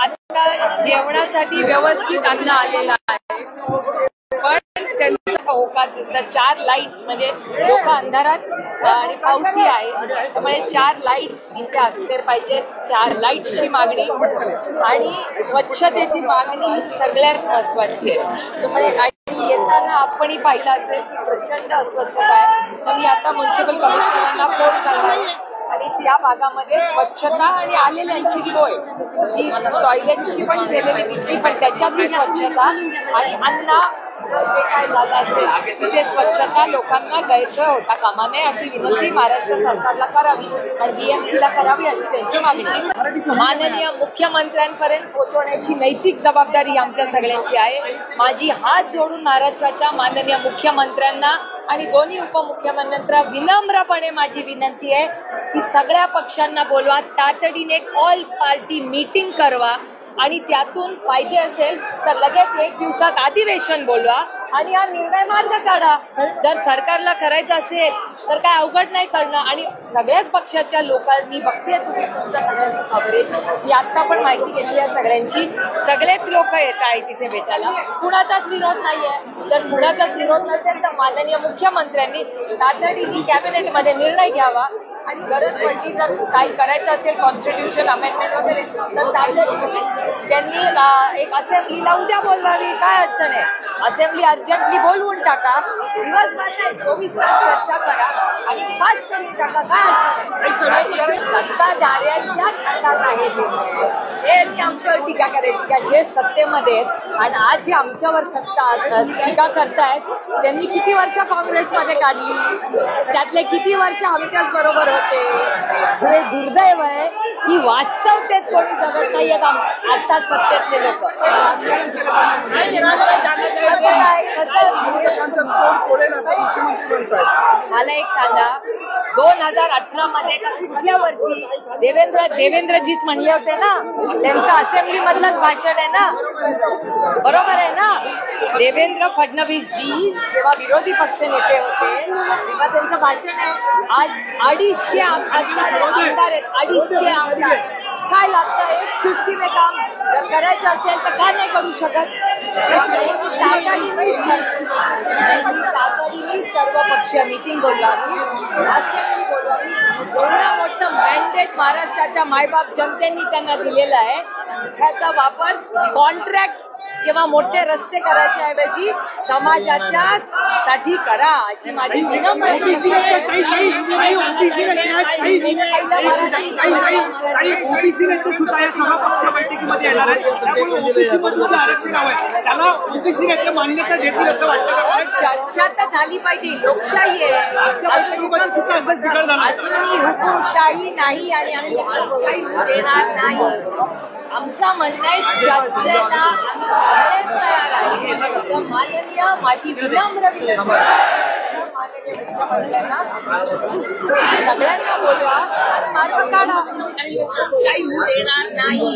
आता जेवणासाठी व्यवस्थित अन्न आलेलं आहे, पण त्यांचा होकार 4 लाईट्स म्हणजे लोक अंधारात आणि पाऊसही आहे, त्यामुळे 4 लाईट्स इथे असले पाहिजे. 4 लाईट्सची मागणी आणि स्वच्छतेची मागणी ही सगळ्यात महत्वाची आहे. त्यामुळे आणि येताना आपणही पाहिलं असेल की प्रचंड अस्वच्छता आहे. तर मी आता म्युन्सिपल कमिशनरांना फोन करणार आहे आणि त्या भागामध्ये स्वच्छता आणि आलेल्यांची सोय ही टॉयलेटची पण केलेली दिसली, पण त्याच्यातली स्वच्छता आणि अन्न जे काय झालं असेल तिथे स्वच्छता लोकांना गैरसोय होता कामा नये अशी विनंती महाराष्ट्र सरकारला करावी आणि बीएमसीला करावी अशी त्यांची मागणी. माननीय मुख्यमंत्र्यांपर्यंत पोहोचवण्याची नैतिक जबाबदारी आमच्या सगळ्यांची आहे. माझी हात जोडून महाराष्ट्राच्या माननीय मुख्यमंत्र्यांना आणि दोन्ही उपमुख्यमंत्र्यांना विनम्रपणे माझी विनंती आहे की सगळ्या पक्षांना बोलवा, तातडीने ऑल पार्टी मीटिंग करवा आणि त्यातून पाहिजे असेल तर लगेच 1 दिवसात अधिवेशन बोलवा आणि हा निर्णय मार्ग काढा. जर सरकारला करायचं असेल तर काय अवघड नाही करणं. आणि सगळ्याच पक्षाच्या लोकांनी बघते तुम्ही तुमच्या सगळ्यांची कव्हरेज, मी आता पण माहिती घेतली आहे सगळ्यांची. सगळेच लोक येत आहेत तिथे भेटायला, कुणाचाच विरोध नाहीये. जर कुणाचाच विरोध नसेल तर माननीय मुख्यमंत्र्यांनी तातडीने कॅबिनेटमध्ये निर्णय घ्यावा आणि गरज पडली जर काही करायचं असेल कॉन्स्टिट्यूशन अमेंडमेंट वगैरे तर तातडीने त्यांनी एक असेंब्लीला उद्या बोलवावी. काय अडचण आहे, असेंब्ली अर्जंटली बोलवून टाका, दिवसभर नाही 24 तास चर्चा करा आणि पास करून टाका. काय अडचण आहे, सत्ताधाऱ्यांच्याच हातात आहे हे आमच्यावर टीका करायची का जे सत्तेमध्ये आहेत आणि आज जे आमच्यावर टीका करतायत त्यांनी किती वर्ष काँग्रेसमध्ये काढली, त्यातले किती वर्ष आमच्याच बरोबर होते. हे दुर्दैव आहे की वास्तवतेत कोणी जगत नाहीयेत आता सत्तेतले लोक. मला एक सांगा, 2018 मध्ये का कुठल्या वर्षी देवेंद्रजीच म्हणले होते ना, त्यांचं असेंब्ली मधलंच भाषण आहे ना, बरोबर आहे ना. देवेंद्र फडणवीस जी जेव्हा विरोधी पक्ष नेते होते तेव्हा त्यांचं भाषण आहे. आज 250 आमदार आहेत, 250 आमदार. काय लागतं, एक चुटकी में काम जर करायचं असेल तर का नाही करू शकत. तातडीने सर्व पक्षीय मीटिंग बोलवावी, असेंब्ली बोलवावी. एवढं मोठं मॅन्डेट महाराष्ट्राच्या मायबाप जनतेने त्यांना दिलेलं आहे, त्याचा वापर कॉन्ट्रॅक्ट किंवा मोठे रस्ते करायच्या ऐवजी समाजाच्या साठी करा अशी माझी विनंती. चर्चा तर झाली पाहिजे, लोकशाही आहे, अजूनही हुकुमशाही नाही आणि आम्ही लोकशाही देणार नाही. आमचं म्हणणं आहे चर्चेला आम्ही सगळेच तयार आहे. तर माननीय माझी विनम्र विनंती माननीय मुख्यमंत्र्यांना सगळ्यांना बोलवा आणि मार्ग काढा. लोकशाही देणार नाही.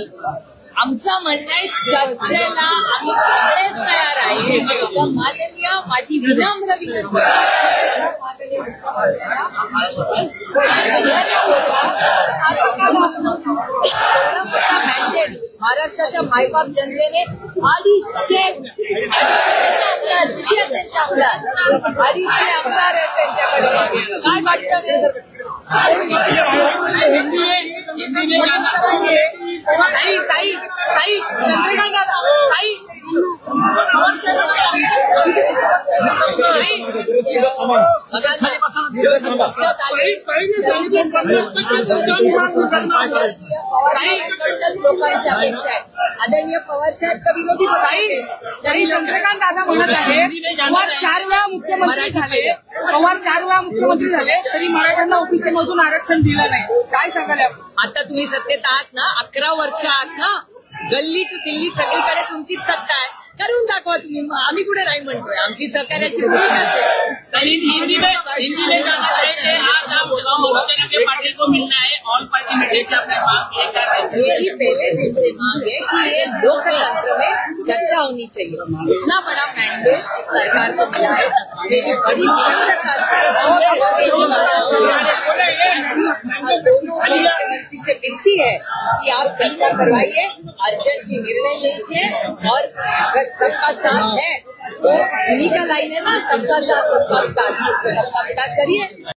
आमचं म्हणणं आहे चर्चेला आम्ही सगळेच तयार आहे. तर माननीय माझी विनम्र विनंती माननीय मुख्यमंत्र्यांना सगळ्यांना बोलवा. मॅन्डेट महाराष्ट्राच्या मायबाप जनतेने 250 आमदार आहेत त्यांच्याकडे. काय वाटतं ताई चंद्रकांत दादा ताई लोकांची अपेक्षा आहे. आदरणीय पवार साहेब का विरोधी तरी चंद्रकांत दादा म्हणत आहेत पवार 4 वेळा मुख्यमंत्री झाले, पवार 4 वेळा मुख्यमंत्री झाले तरी मराठ्यांना ओबीसी मधून आरक्षण दिलं नाही. काय सांगाल आता तुम्ही सत्तेत आहात ना, 11 वर्ष आहात ना, गल्ली टू दिल्ली सगळीकडे तुमचीच सत्ता आहे. करून दाखवा तुम्ही. आम्ही कुठे नाही म्हणतोय, आमची सहकार्याची भूमिकाच आहे. हिंदी में जाना चाहिए। आज आप मनोज के पाटिल को मिलना है, ऑल पार्टी मीटिंग अपने मांग ये मेरी पहले दिन से मांग है कि ये लोकतंत्र में चर्चा होनी चाहिए. इतना बड़ा मैंडेट सरकार को मिला है, मेरी बड़ी मेहनत का और मेरी महाराष्ट्र मुख्यमंत्री से विनती है कि आप चर्चा करवाइए, अर्जेंटली निर्णय लीजिए और अगर सबका साथ है तो इन्हीं का लाइन है ना, सबका साथ सबका विकास, तो सबका विकास करिए.